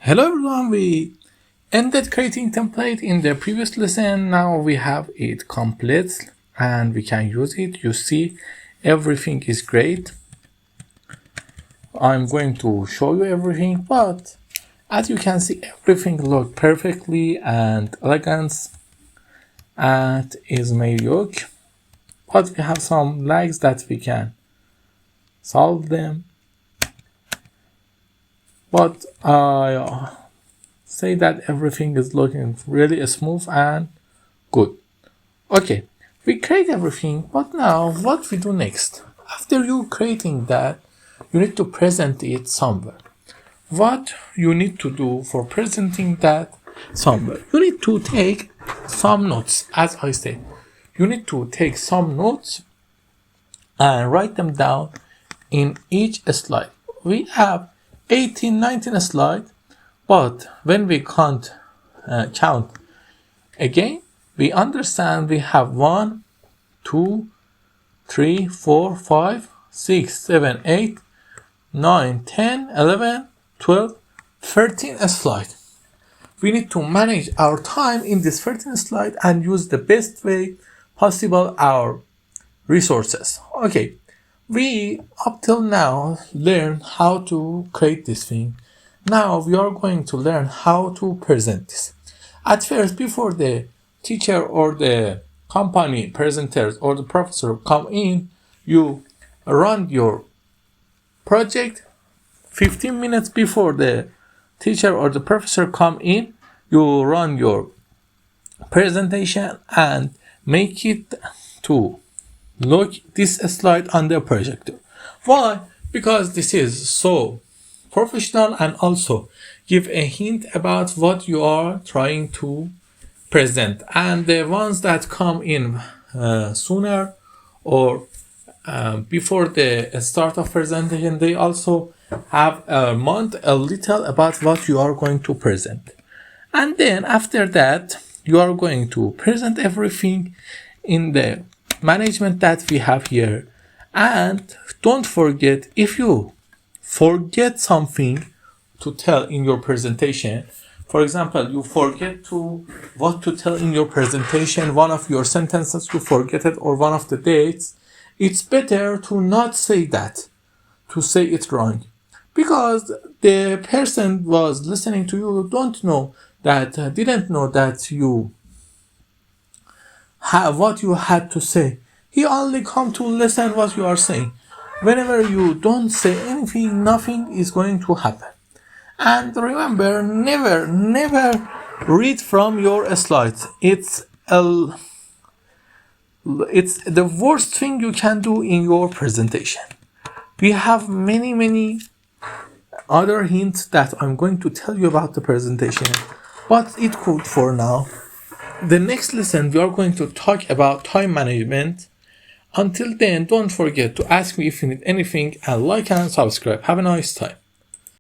Hello everyone, we ended creating template in the previous lesson. Now we have it complete and we can use it. You see everything is great. I'm going to show you everything, but as you can see everything look perfectly and elegant and is mediocre, but we have some lags that we can solve them. But I say that everything is looking really smooth and good. Okay, we create everything, but now what we do next? After you creating that, you need to present it somewhere. What you need to do for presenting that somewhere? You need to take some notes, as I said. You need to take some notes and write them down in each slide. We have 18-19 slides, but when we count again, we understand we have 1, 2, 3, 4, 5, 6, 7, 8, 9, 10, 11, 12, 13 slides. We need to manage our time in this 13 slide and use the best way possible our resources. Okay, we up till now learn how to create this thing. Now we are going to learn how to present this. At first, before the teacher or the company presenters or the professor come in, you run your project 15 minutes before the teacher or the professor come in. You run your presentation and make it to look this slide on the projector. Why? Because this is so professional and also give a hint about what you are trying to present. And the ones that come in sooner or before the start of presentation, they also have a month a little about what you are going to present. And then after that, you are going to present everything in the management that we have here. And don't forget, if you forget something to tell in your presentation, for example, you forget what to tell in your presentation, one of your sentences you forget it or one of the dates, it's better to not say that, to say it wrong, because the person was listening to you didn't know that you have what you had to say. He only come to listen what you are saying. Whenever you don't say anything, nothing is going to happen. And remember, never read from your slides. It's the worst thing you can do in your presentation. We have many other hints that I'm going to tell you about the presentation, but it's good for now. The next lesson, we are going to talk about time management. Until then, don't forget to ask me if you need anything and like and subscribe. Have a nice time.